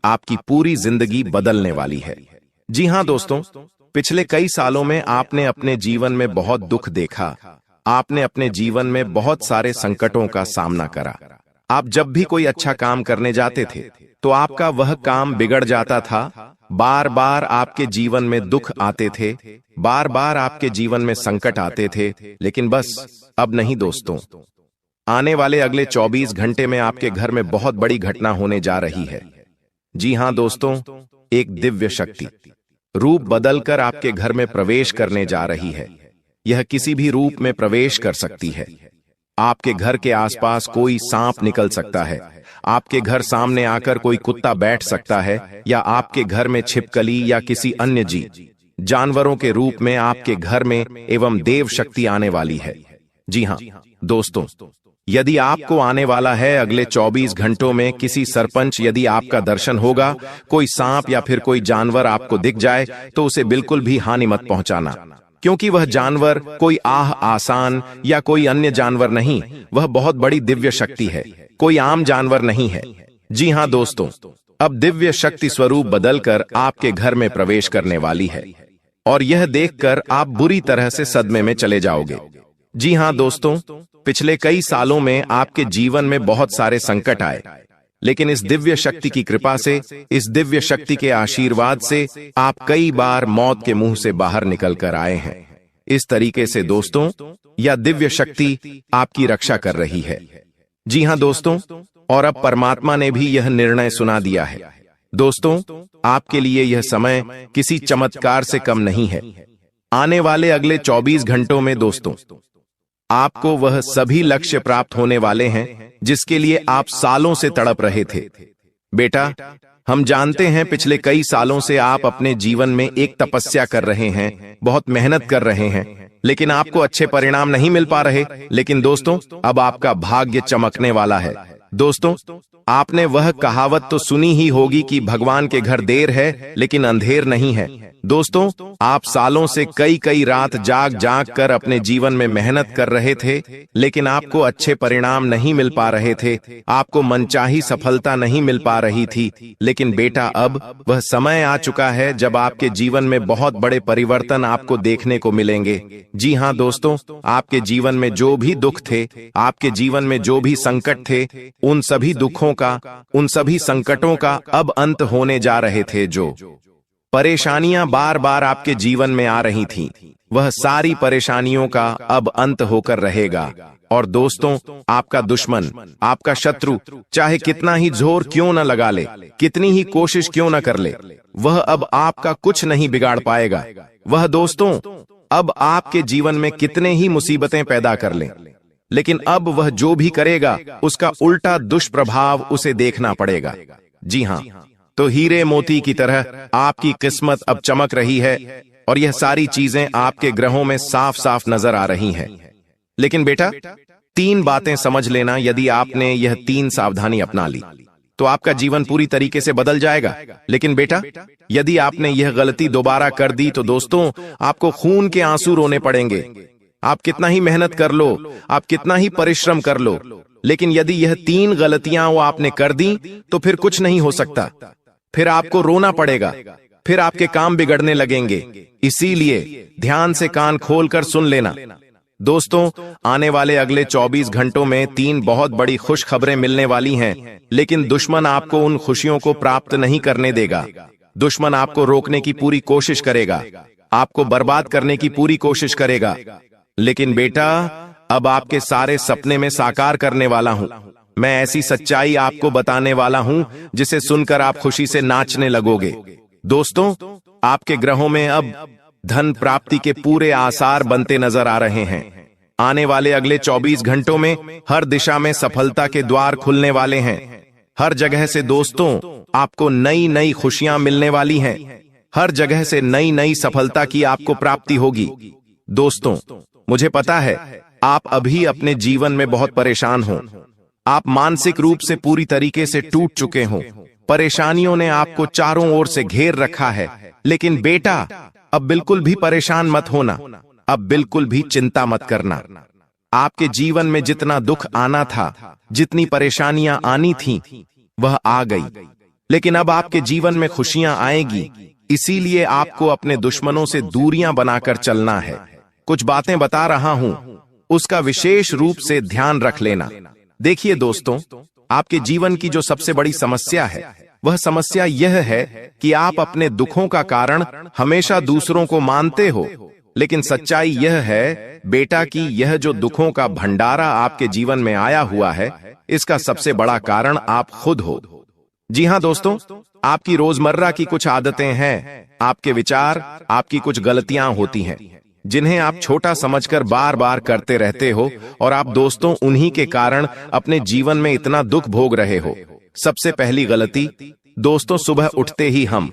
आपकी पूरी जिंदगी बदलने वाली है। जी हां दोस्तों, पिछले कई सालों में आपने अपने जीवन में बहुत दुख देखा, आपने अपने जीवन में बहुत सारे संकटों का सामना करा। आप जब भी कोई अच्छा काम करने जाते थे तो आपका वह काम बिगड़ जाता था, बार बार आपके जीवन में दुख आते थे, बार बार आपके जीवन में संकट आते थे। लेकिन बस अब नहीं दोस्तों, आने वाले अगले 24 घंटे में आपके घर में बहुत बड़ी घटना होने जा रही है। जी हां दोस्तों, एक दिव्य शक्ति रूप बदलकर आपके घर में प्रवेश करने जा रही है। यह किसी भी रूप में प्रवेश कर सकती है। आपके घर के आसपास कोई सांप निकल सकता है, आपके घर सामने आकर कोई कुत्ता बैठ सकता है, या आपके घर में छिपकली या किसी अन्य जानवरों के रूप में आपके घर में एवं देव शक्ति आने वाली है। जी हां दोस्तों, यदि आपको आने वाला है अगले 24 घंटों में किसी सरपंच यदि आपका दर्शन होगा, कोई सांप या फिर कोई जानवर आपको दिख जाए तो उसे बिल्कुल भी हानि मत पहुंचाना, क्योंकि वह जानवर कोई आसान या कोई अन्य जानवर नहीं, वह बहुत बड़ी दिव्य शक्ति है, कोई आम जानवर नहीं है। जी हां दोस्तों, अब दिव्य शक्ति स्वरूप बदलकर आपके घर में प्रवेश करने वाली है और यह देखकर आप बुरी तरह से सदमे में चले जाओगे। जी हां दोस्तों, पिछले कई सालों में आपके जीवन में बहुत सारे संकट आए, लेकिन इस दिव्य शक्ति की कृपा से, इस दिव्य शक्ति के आशीर्वाद से आप कई बार मौत के मुंह से बाहर निकल कर आए हैं। इस तरीके से दोस्तों, यह दिव्य शक्ति आपकी रक्षा कर रही है। जी हां दोस्तों, और अब परमात्मा ने भी यह निर्णय सुना दिया है। दोस्तों, आपके लिए यह समय किसी चमत्कार से कम नहीं है। आने वाले अगले 24 घंटों में दोस्तों, आपको वह सभी लक्ष्य प्राप्त होने वाले हैं जिसके लिए आप सालों से तड़प रहे थे। बेटा, हम जानते हैं पिछले कई सालों से आप अपने जीवन में एक तपस्या कर रहे हैं, बहुत मेहनत कर रहे हैं, लेकिन आपको अच्छे परिणाम नहीं मिल पा रहे। लेकिन दोस्तों, अब आपका भाग्य चमकने वाला है। दोस्तों, आपने वह कहावत तो सुनी ही होगी कि भगवान के घर देर है लेकिन अंधेर नहीं है। दोस्तों, आप सालों से कई रात जाग जाग कर अपने जीवन में मेहनत कर रहे थे, लेकिन आपको अच्छे परिणाम नहीं मिल पा रहे थे, आपको मनचाही सफलता नहीं मिल पा रही थी। लेकिन बेटा, अब वह समय आ चुका है जब आपके जीवन में बहुत बड़े परिवर्तन आपको देखने को मिलेंगे। जी हां दोस्तों, आपके जीवन में जो भी दुख थे, आपके जीवन में जो भी संकट थे, उन सभी दुखों का, उन सभी संकटों का अब अंत होने जा रहे थे। जो परेशानियां बार बार आपके जीवन में आ रही थीं, वह सारी परेशानियों का अब अंत होकर रहेगा। और दोस्तों, आपका दुश्मन, आपका शत्रु चाहे कितना ही जोर क्यों न लगा ले, कितनी ही कोशिश क्यों न कर ले, वह अब आपका कुछ नहीं बिगाड़ पाएगा। वह दोस्तों अब आपके जीवन में कितने ही मुसीबतें पैदा कर ले, लेकिन अब वह जो भी करेगा उसका उल्टा दुष्प्रभाव उसे देखना पड़ेगा। जी हां, तो हीरे मोती की तरह आपकी किस्मत अब चमक रही है और यह सारी चीजें आपके ग्रहों में साफ साफ नजर आ रही हैं। लेकिन बेटा, 3 बातें समझ लेना, यदि आपने यह 3 सावधानी अपना ली तो आपका जीवन पूरी तरीके से बदल जाएगा। लेकिन बेटा, यदि आपने यह गलती दोबारा कर दी तो दोस्तों, आपको खून के आंसू रोने पड़ेंगे। आप कितना ही मेहनत कर लो, आप कितना ही परिश्रम कर लो, लेकिन यदि यह 3 गलतियां वो आपने कर दी तो फिर कुछ नहीं हो सकता, फिर आपको रोना पड़ेगा, फिर आपके काम बिगड़ने लगेंगे। इसीलिए ध्यान से कान खोलकर सुन लेना। दोस्तों, आने वाले अगले 24 घंटों में 3 बहुत बड़ी खुश खबरें मिलने वाली हैं, लेकिन दुश्मन आपको उन खुशियों को प्राप्त नहीं करने देगा। दुश्मन आपको रोकने की पूरी कोशिश करेगा, आपको बर्बाद करने की पूरी कोशिश करेगा। लेकिन बेटा, अब आपके सारे सपने में साकार करने वाला हूं। मैं ऐसी सच्चाई आपको बताने वाला हूं जिसे सुनकर आप खुशी से नाचने लगोगे। दोस्तों, आपके ग्रहों में अब धन प्राप्ति के पूरे आसार बनते नजर आ रहे हैं। आने वाले अगले 24 घंटों में हर दिशा में सफलता के द्वार खुलने वाले हैं। हर जगह से दोस्तों आपको नई नई खुशियां मिलने वाली हैं। हर जगह से नई नई सफलता की आपको प्राप्ति होगी। दोस्तों, मुझे पता है आप अभी अपने जीवन में बहुत परेशान हो, आप मानसिक रूप से पूरी तरीके से टूट चुके हो, परेशानियों ने आपको चारों ओर से घेर रखा है। लेकिन बेटा, अब बिल्कुल भी परेशान मत होना, अब बिल्कुल भी चिंता मत करना। आपके जीवन में जितना दुख आना था, जितनी परेशानियां आनी थीं, वह आ गई। लेकिन अब आपके जीवन में खुशियां आएगी, इसीलिए आपको अपने दुश्मनों से दूरियां बनाकर चलना है। कुछ बातें बता रहा हूं, उसका विशेष रूप से ध्यान रख लेना। देखिए दोस्तों, आपके जीवन की जो सबसे बड़ी समस्या है, वह समस्या यह है कि आप अपने दुखों का कारण हमेशा दूसरों को मानते हो। लेकिन सच्चाई यह है बेटा कि यह जो दुखों का भंडारा आपके जीवन में आया हुआ है, इसका सबसे बड़ा कारण आप खुद हो। जी हां दोस्तों, आपकी रोजमर्रा की कुछ आदतें हैं, आपके विचार, आपकी कुछ गलतियां होती हैं, जिन्हें आप छोटा समझकर बार बार करते रहते हो, और आप दोस्तों उन्हीं के कारण अपने जीवन में इतना दुख भोग रहे हो। सबसे पहली गलती दोस्तों, सुबह उठते ही हम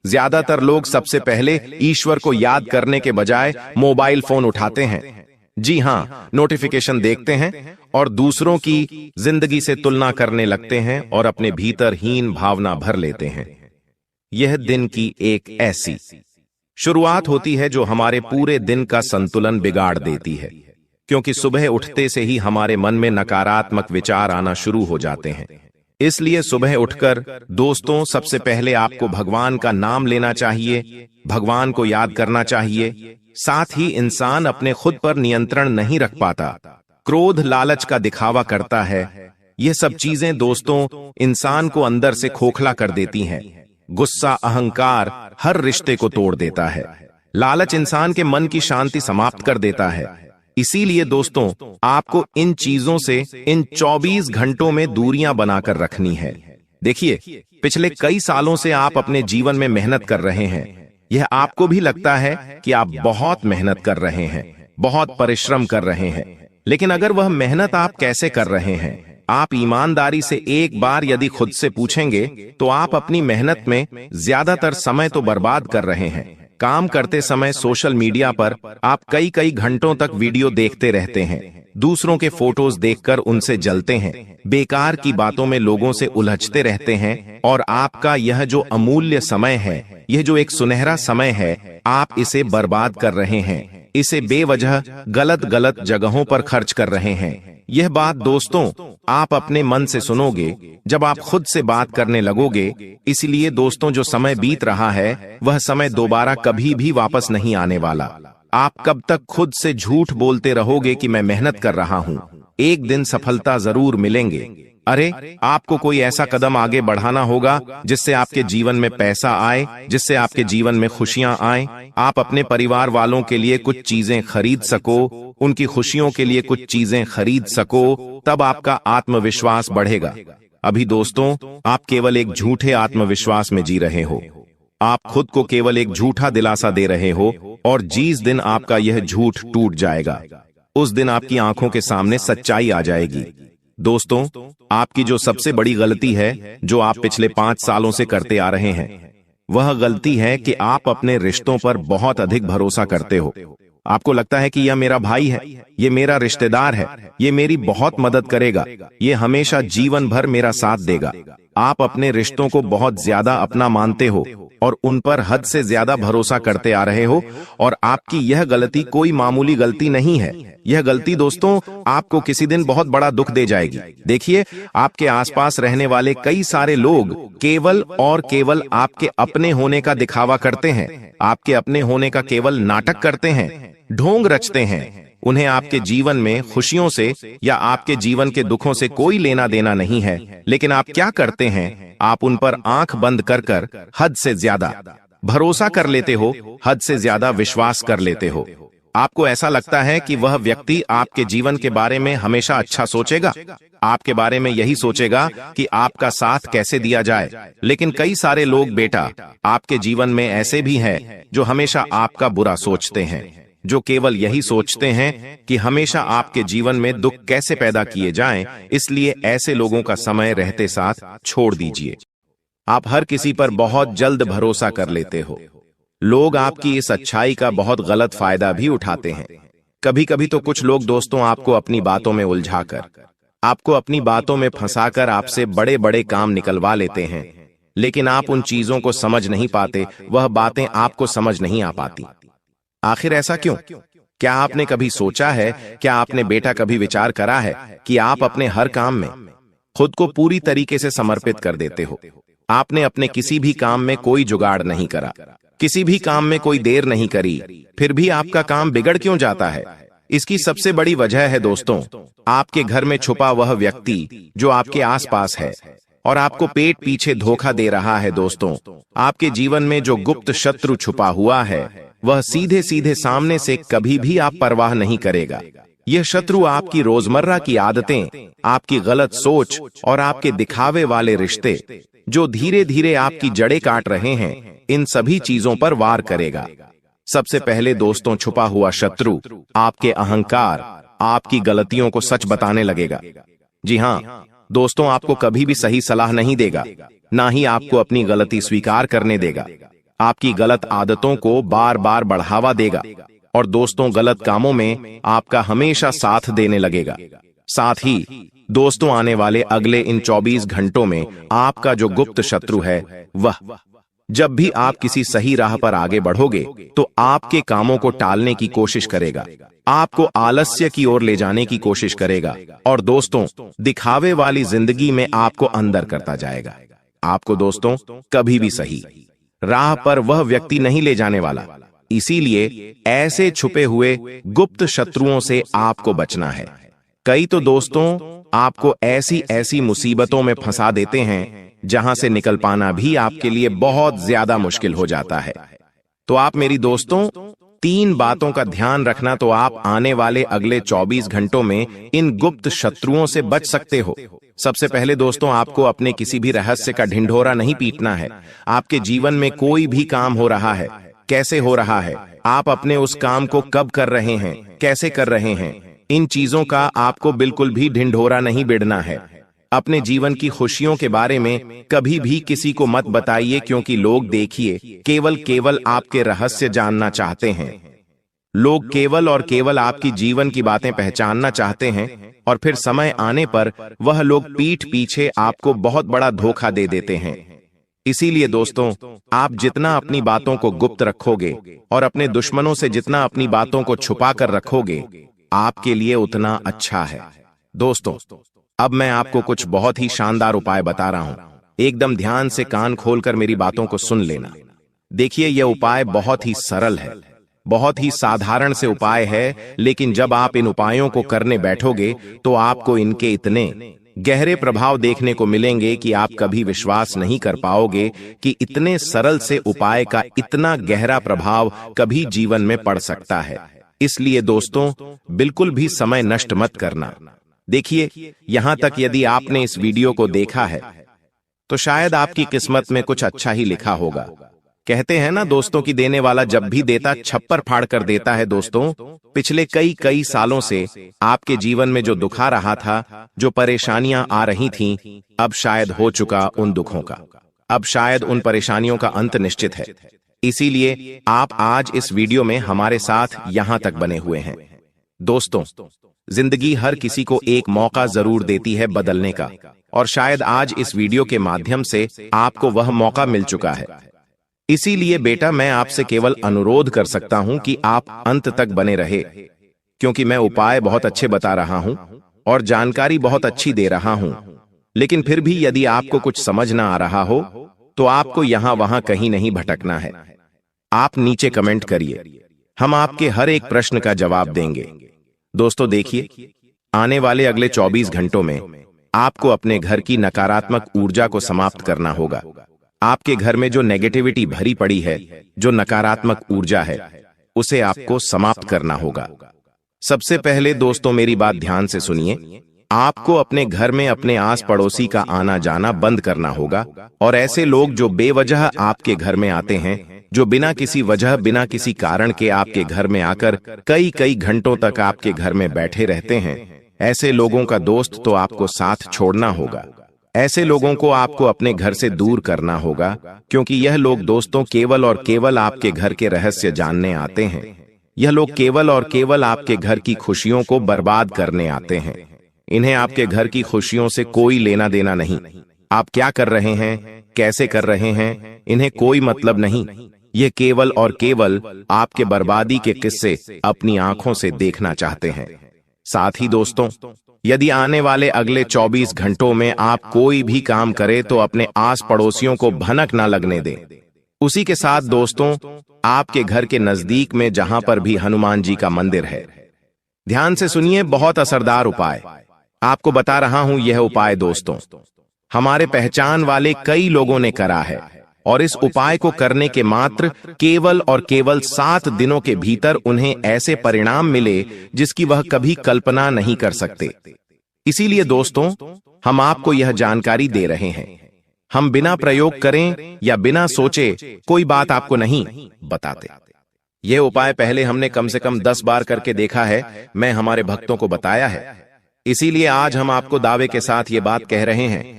ज्यादातर लोग सबसे पहले ईश्वर को याद करने के बजाय मोबाइल फोन उठाते हैं। जी हां, नोटिफिकेशन देखते हैं और दूसरों की जिंदगी से तुलना करने लगते हैं और अपने भीतर हीन भावना भर लेते हैं। यह दिन की एक ऐसी शुरुआत होती है जो हमारे पूरे दिन का संतुलन बिगाड़ देती है, क्योंकि सुबह उठते से ही हमारे मन में नकारात्मक विचार आना शुरू हो जाते हैं। इसलिए सुबह उठकर दोस्तों सबसे पहले आपको भगवान का नाम लेना चाहिए, भगवान को याद करना चाहिए। साथ ही इंसान अपने खुद पर नियंत्रण नहीं रख पाता, क्रोध लालच का दिखावा करता है। यह सब चीजें दोस्तों इंसान को अंदर से खोखला कर देती हैं। गुस्सा, अहंकार हर रिश्ते को तोड़ देता है। लालच इंसान के मन की शांति समाप्त कर देता है। इसीलिए दोस्तों आपको इन चीजों से इन 24 घंटों में दूरियां बनाकर रखनी है। देखिए, पिछले कई सालों से आप अपने जीवन में मेहनत कर रहे हैं। यह आपको भी लगता है कि आप बहुत मेहनत कर रहे हैं, बहुत परिश्रम कर रहे हैं। लेकिन अगर वह मेहनत आप कैसे कर रहे हैं, आप ईमानदारी से एक बार यदि खुद से पूछेंगे, तो आप अपनी मेहनत में ज्यादातर समय तो बर्बाद कर रहे हैं। काम करते समय सोशल मीडिया पर आप कई कई घंटों तक वीडियो देखते रहते हैं, दूसरों के फोटोज देखकर उनसे जलते हैं, बेकार की बातों में लोगों से उलझते रहते हैं, और आपका यह जो अमूल्य समय है, यह जो एक सुनहरा समय है, आप इसे बर्बाद कर रहे हैं। इसे बेवजह गलत गलत जगहों पर खर्च कर रहे हैं। यह बात दोस्तों आप अपने मन से सुनोगे जब आप खुद से बात करने लगोगे। इसलिए दोस्तों जो समय बीत रहा है, वह समय दोबारा कभी भी वापस नहीं आने वाला। आप कब तक खुद से झूठ बोलते रहोगे कि मैं मेहनत कर रहा हूं, एक दिन सफलता जरूर मिलेंगे। अरे, आपको कोई ऐसा कदम आगे बढ़ाना होगा जिससे आपके जीवन में पैसा आए, जिससे आपके जीवन में खुशियां आए, आप अपने परिवार वालों के लिए कुछ चीजें खरीद सको, उनकी खुशियों के लिए कुछ चीजें खरीद सको, तब आपका आत्मविश्वास बढ़ेगा। अभी दोस्तों आप केवल एक झूठे आत्मविश्वास में जी रहे हो। आप खुद को केवल एक झूठा दिलासा दे रहे हो, और जिस दिन आपका यह झूठ टूट जाएगा, उस दिन आपकी आंखों के सामने सच्चाई आ जाएगी। दोस्तों आपकी जो सबसे बड़ी गलती है, जो आप पिछले 5 सालों से करते आ रहे हैं, वह गलती है कि आप अपने रिश्तों पर बहुत अधिक भरोसा करते हो। आपको लगता है कि यह मेरा भाई है, ये मेरा रिश्तेदार है, ये मेरी बहुत मदद करेगा, ये हमेशा जीवन भर मेरा साथ देगा। आप अपने रिश्तों को बहुत ज्यादा अपना मानते हो और उन पर हद से ज्यादा भरोसा करते आ रहे हो, और आपकी यह गलती कोई मामूली गलती नहीं है। यह गलती दोस्तों आपको किसी दिन बहुत बड़ा दुख दे जाएगी। देखिए, आपके आसपास रहने वाले कई सारे लोग केवल और केवल आपके अपने होने का दिखावा करते हैं, आपके अपने होने का केवल नाटक करते हैं, ढोंग रचते हैं। उन्हें आपके जीवन में खुशियों से या आपके जीवन के दुखों से कोई लेना देना नहीं है। लेकिन आप क्या करते हैं, आप उन पर आंख बंद कर कर हद से ज्यादा भरोसा कर लेते हो, हद से ज्यादा विश्वास कर लेते हो। आपको ऐसा लगता है कि वह व्यक्ति आपके जीवन के बारे में हमेशा अच्छा सोचेगा, आपके बारे में यही सोचेगा कि आपका साथ कैसे दिया जाए। लेकिन कई सारे लोग बेटा आपके जीवन में ऐसे भी हैं जो हमेशा आपका बुरा सोचते हैं, जो केवल यही सोचते हैं कि हमेशा आपके जीवन में दुख कैसे पैदा किए जाएं। इसलिए ऐसे लोगों का समय रहते साथ छोड़ दीजिए। आप हर किसी पर बहुत जल्द भरोसा कर लेते हो। लोग आपकी इस अच्छाई का बहुत गलत फायदा भी उठाते हैं। कभी कभी तो कुछ लोग दोस्तों आपको अपनी बातों में उलझाकर, आपको अपनी बातों में फंसाकर आपसे बड़े बड़े काम निकलवा लेते हैं। लेकिन आप उन चीजों को समझ नहीं पाते, वह बातें आपको समझ नहीं आ पाती। आखिर ऐसा क्यों? क्या आपने कभी सोचा है, क्या आपने बेटा कभी विचार करा है कि आप अपने हर काम में खुद को पूरी तरीके से समर्पित कर देते हो? आपने अपने किसी भी काम में कोई जुगाड़ नहीं करा, किसी भी काम में कोई देर नहीं करी, फिर भी आपका काम बिगड़ क्यों जाता है? इसकी सबसे बड़ी वजह है दोस्तों, आपके घर में छुपा वह व्यक्ति जो आपके आसपास है और आपको पेट पीछे धोखा दे रहा है। दोस्तों, आपके जीवन में जो गुप्त शत्रु छुपा हुआ है वह सीधे सीधे सामने से कभी भी आप परवाह नहीं करेगा। यह शत्रु आपकी रोजमर्रा की आदतें, आपकी गलत सोच और आपके दिखावे वाले रिश्ते जो धीरे धीरे आपकी जड़ें काट रहे हैं, इन सभी चीजों पर वार करेगा। सबसे पहले दोस्तों, छुपा हुआ शत्रु आपके अहंकार, आपकी गलतियों को सच बताने लगेगा। जी हाँ दोस्तों, आपको कभी भी सही सलाह नहीं देगा, ना ही आपको अपनी गलती स्वीकार करने देगा। आपकी गलत आदतों को बार बार बढ़ावा देगा और दोस्तों, गलत कामों में आपका हमेशा साथ देने लगेगा। साथ ही दोस्तों, आने वाले अगले इन 24 घंटों में आपका जो गुप्त शत्रु है वह, जब भी आप किसी सही राह पर आगे बढ़ोगे तो आपके कामों को टालने की कोशिश करेगा, आपको आलस्य की ओर ले जाने की कोशिश करेगा और दोस्तों, दिखावे वाली जिंदगी में आपको अंदर करता जाएगा। आपको दोस्तों कभी भी सही राह पर वह व्यक्ति नहीं ले जाने वाला। इसीलिए ऐसे छुपे हुए गुप्त शत्रुओं से आपको बचना है। कई तो दोस्तों आपको ऐसी ऐसी मुसीबतों में फंसा देते हैं जहां से निकल पाना भी आपके लिए बहुत ज्यादा मुश्किल हो जाता है। तो आप मेरी दोस्तों 3 बातों का ध्यान रखना, तो आप आने वाले अगले 24 घंटों में इन गुप्त शत्रुओं से बच सकते हो। सबसे पहले दोस्तों, आपको अपने किसी भी रहस्य का ढिंढोरा नहीं पीटना है। आपके जीवन में कोई भी काम हो रहा है, कैसे हो रहा है, आप अपने उस काम को कब कर रहे हैं, कैसे कर रहे हैं, इन चीजों का आपको बिल्कुल भी ढिंढोरा नहीं बिड़ना है। अपने जीवन की खुशियों के बारे में कभी भी किसी को मत बताइए, क्योंकि लोग देखिए केवल आपके रहस्य जानना चाहते हैं। लोग केवल और केवल आपकी जीवन की बातें पहचानना चाहते हैं और फिर समय आने पर वह लोग पीठ पीछे आपको बहुत बड़ा धोखा दे देते हैं। इसीलिए दोस्तों, आप जितना अपनी बातों को गुप्त रखोगे और अपने दुश्मनों से जितना अपनी बातों को छुपा कर रखोगे, आपके लिए उतना अच्छा है। दोस्तों, अब मैं आपको कुछ बहुत ही शानदार उपाय बता रहा हूं। एकदम ध्यान से कान खोलकर मेरी बातों को सुन लेना। देखिए, यह उपाय बहुत ही सरल है, बहुत ही साधारण से उपाय है, लेकिन जब आप इन उपायों को करने बैठोगे तो आपको इनके इतने गहरे प्रभाव देखने को मिलेंगे कि आप कभी विश्वास नहीं कर पाओगे कि इतने सरल से उपाय का इतना गहरा प्रभाव कभी जीवन में पड़ सकता है। इसलिए दोस्तों, बिल्कुल भी समय नष्ट मत करना। देखिए, यहां तक यदि आपने इस वीडियो को देखा है तो शायद आपकी किस्मत में कुछ अच्छा ही लिखा होगा। कहते हैं ना दोस्तों कि देने वाला जब भी देता छप्पर फाड़ कर देता है। दोस्तों, पिछले कई सालों से आपके जीवन में जो दुख आ रहा था, जो परेशानियां आ रही थीं, अब शायद हो चुका उन दुखों का, अब शायद उन परेशानियों का अंत निश्चित है। इसीलिए आप आज इस वीडियो में हमारे साथ यहां तक बने हुए हैं। दोस्तों, जिंदगी हर किसी को एक मौका जरूर देती है बदलने का, और शायद आज इस वीडियो के माध्यम से आपको वह मौका मिल चुका है। इसीलिए बेटा, मैं आपसे केवल अनुरोध कर सकता हूं कि आप अंत तक बने रहे, क्योंकि मैं उपाय बहुत अच्छे बता रहा हूं और जानकारी बहुत अच्छी दे रहा हूं। लेकिन फिर भी यदि आपको कुछ समझ ना आ रहा हो तो आपको यहां वहां कहीं नहीं भटकना है। आप नीचे कमेंट करिए, हम आपके हर एक प्रश्न का जवाब देंगे। दोस्तों देखिए, आने वाले अगले 24 घंटों में आपको अपने घर की नकारात्मक ऊर्जा को समाप्त करना होगा। आपके घर में जो नेगेटिविटी भरी पड़ी है, जो नकारात्मक ऊर्जा है, उसे आपको समाप्त करना होगा। सबसे पहले दोस्तों, मेरी बात ध्यान से सुनिए। आपको अपने घर में अपने आस पड़ोसी का आना जाना बंद करना होगा, और ऐसे लोग जो बेवजह आपके घर में आते हैं, जो बिना किसी वजह, बिना किसी कारण के आपके घर में आकर कई घंटों तक आपके घर में बैठे रहते हैं, ऐसे लोगों का दोस्त तो आपको साथ छोड़ना होगा। ऐसे लोगों को आपको अपने घर से दूर करना होगा, क्योंकि यह लोग दोस्तों केवल और केवल आपके घर के रहस्य जानने आते हैं। यह लोग केवल और केवल आपके घर की खुशियों को बर्बाद करने आते हैं। इन्हें आपके घर की खुशियों से कोई लेना देना नहीं। आप क्या कर रहे हैं, कैसे कर रहे हैं, इन्हें कोई मतलब नहीं। ये केवल और केवल आपके बर्बादी के किस्से अपनी आंखों से देखना चाहते हैं। साथ ही दोस्तों, यदि आने वाले अगले 24 घंटों में आप कोई भी काम करें तो अपने आस पड़ोसियों को भनक ना लगने दें। उसी के साथ दोस्तों, आपके घर के नजदीक में जहां पर भी हनुमान जी का मंदिर है, ध्यान से सुनिए, बहुत असरदार उपाय आपको बता रहा हूं। यह उपाय दोस्तों हमारे पहचान वाले कई लोगों ने करा है और इस उपाय को करने के मात्र केवल और केवल 7 दिनों के भीतर उन्हें ऐसे परिणाम मिले जिसकी वह कभी कल्पना नहीं कर सकते। इसीलिए दोस्तों, हम आपको यह जानकारी दे रहे हैं। हम बिना प्रयोग करें या बिना सोचे कोई बात आपको नहीं बताते। यह उपाय पहले हमने कम से कम 10 बार करके देखा है, मैं हमारे भक्तों को बताया है। इसीलिए आज हम आपको दावे के साथ ये बात कह रहे हैं।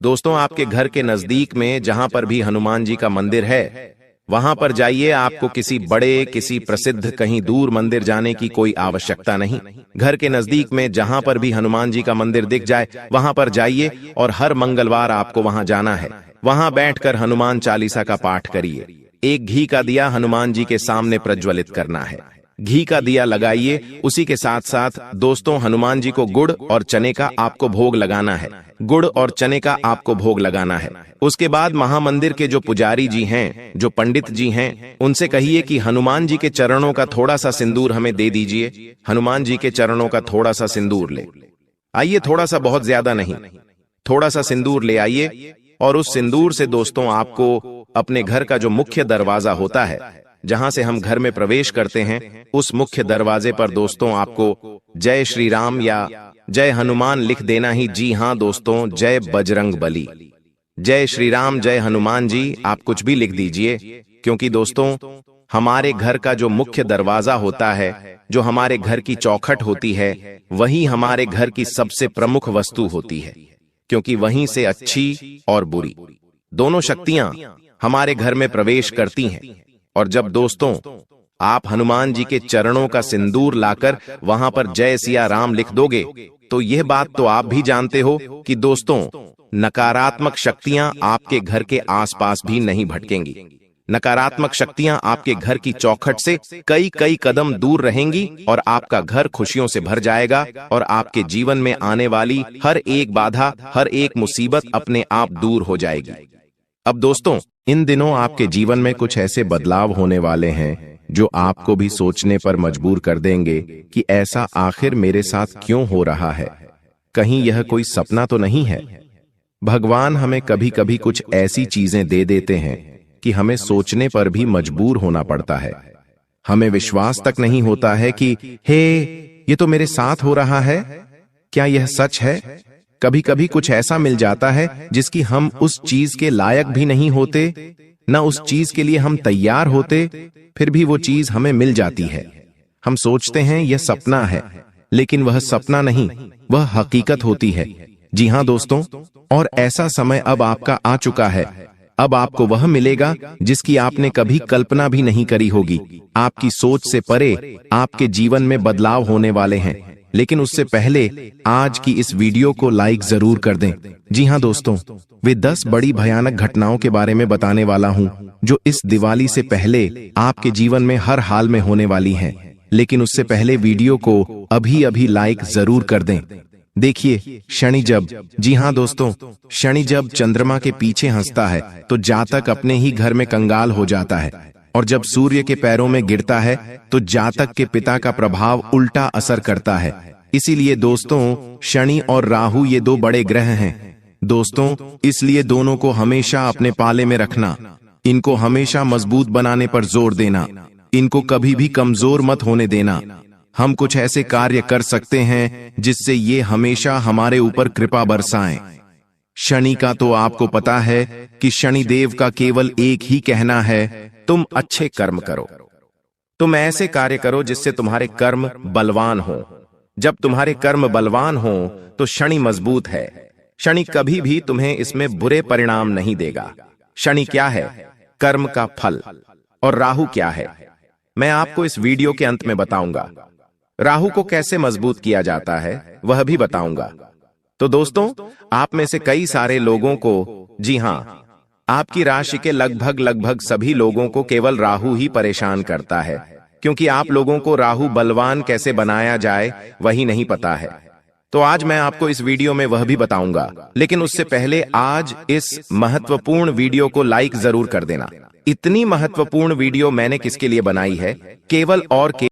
दोस्तों, आपके घर के नजदीक में जहां पर भी हनुमान जी का मंदिर है, वहां पर जाइए। आपको किसी बड़े, किसी प्रसिद्ध, कहीं दूर मंदिर जाने की कोई आवश्यकता नहीं। घर के नजदीक में जहां पर भी हनुमान जी का मंदिर दिख जाए, वहां पर जाइए और हर मंगलवार आपको वहां जाना है। वहां बैठकर हनुमान चालीसा का पाठ करिए। एक घी का दिया हनुमान जी के सामने प्रज्वलित करना है। घी का दिया लगाइए। उसी के साथ साथ दोस्तों, हनुमान जी को गुड़ और चने का आपको भोग लगाना है। गुड़ और चने का आपको भोग लगाना है। उसके बाद महामंदिर के जो पुजारी जी हैं, जो पंडित जी हैं, उनसे कहिए कि हनुमान जी के चरणों का थोड़ा सा सिंदूर हमें दे दीजिए। हनुमान जी के चरणों का थोड़ा सा सिंदूर ले आइए, थोड़ा सा, बहुत ज्यादा नहीं, थोड़ा सा सिंदूर ले आइए। और उस सिंदूर से दोस्तों आपको अपने घर का जो मुख्य दरवाजा होता है, जहां से हम घर में प्रवेश करते हैं, उस मुख्य दरवाजे पर दोस्तों आपको जय श्री राम या जय हनुमान लिख देना ही। जी हां दोस्तों, जय बजरंग बली, जय श्री राम, जय हनुमान जी, आप कुछ भी लिख दीजिए। क्योंकि दोस्तों, हमारे घर का जो मुख्य दरवाजा होता है, जो हमारे घर की चौखट होती है, वही हमारे घर की सबसे प्रमुख वस्तु होती है। क्योंकि वहीं से अच्छी और बुरी दोनों शक्तियां हमारे घर में प्रवेश करती हैं। और जब दोस्तों आप हनुमान जी के चरणों का सिंदूर लाकर वहां पर जय सिया राम लिख दोगे, तो यह बात तो आप भी जानते हो कि दोस्तों नकारात्मक शक्तियां आपके घर के आसपास भी नहीं भटकेंगी। नकारात्मक शक्तियां आपके घर की चौखट से कई कई कदम दूर रहेंगी और आपका घर खुशियों से भर जाएगा और आपके जीवन में आने वाली हर एक बाधा, हर एक मुसीबत अपने आप दूर हो जाएगी। अब दोस्तों, इन दिनों आपके जीवन में कुछ ऐसे बदलाव होने वाले हैं जो आपको भी सोचने पर मजबूर कर देंगे कि ऐसा आखिर मेरे साथ क्यों हो रहा है। कहीं यह कोई सपना तो नहीं है। भगवान हमें कभी कभी कुछ ऐसी चीजें दे देते हैं कि हमें सोचने पर भी मजबूर होना पड़ता है। हमें विश्वास तक नहीं होता है कि हे, ये तो मेरे साथ हो रहा है, क्या यह सच है? कभी कभी कुछ ऐसा मिल जाता है जिसकी हम उस चीज के लायक भी नहीं होते, न उस चीज के लिए हम तैयार होते, फिर भी वो चीज हमें मिल जाती है। हम सोचते हैं यह सपना है, लेकिन वह सपना नहीं, वह हकीकत होती है। जी हां दोस्तों, और ऐसा समय अब आपका आ चुका है। अब आपको वह मिलेगा जिसकी आपने कभी कल्पना भी नहीं करी होगी। आपकी सोच से परे आपके जीवन में बदलाव होने वाले हैं। लेकिन उससे पहले आज की इस वीडियो को लाइक जरूर कर दें। जी हां दोस्तों, वे 10 बड़ी भयानक घटनाओं के बारे में बताने वाला हूं जो इस दिवाली से पहले आपके जीवन में हर हाल में होने वाली हैं। लेकिन उससे पहले वीडियो को अभी अभी लाइक जरूर कर दें। देखिए, शनि जब, जी हां दोस्तों, शनि जब चंद्रमा के पीछे हंसता है तो जातक अपने ही घर में कंगाल हो जाता है, और जब सूर्य के पैरों में गिरता है तो जातक के पिता का प्रभाव उल्टा असर करता है। इसीलिए दोस्तों, शनि और राहु ये 2 बड़े ग्रह हैं दोस्तों, इसलिए दोनों को हमेशा अपने पाले में रखना, इनको हमेशा मजबूत बनाने पर जोर देना, इनको कभी भी कमजोर मत होने देना। हम कुछ ऐसे कार्य कर सकते हैं जिससे ये हमेशा हमारे ऊपर कृपा बरसाएं। शनि का तो आपको पता है कि शनि देव का केवल एक ही कहना है, तुम अच्छे कर्म करो, तुम ऐसे कार्य करो जिससे तुम्हारे कर्म बलवान हो। जब तुम्हारे कर्म बलवान हो तो शनि मजबूत है। शनि कभी भी तुम्हें इसमें बुरे परिणाम नहीं देगा। शनि क्या है? कर्म का फल। और राहु क्या है? मैं आपको इस वीडियो के अंत में बताऊंगा। राहु को कैसे मजबूत किया जाता है वह भी बताऊंगा। तो दोस्तों, आप में से कई सारे लोगों को, जी हां, आपकी राशि के लगभग सभी लोगों को केवल राहु ही परेशान करता है, क्योंकि आप लोगों को राहु बलवान कैसे बनाया जाए वही नहीं पता है। तो आज मैं आपको इस वीडियो में वह भी बताऊंगा, लेकिन उससे पहले आज इस महत्वपूर्ण वीडियो को लाइक जरूर कर देना। इतनी महत्वपूर्ण वीडियो मैंने किसके लिए बनाई है? केवल और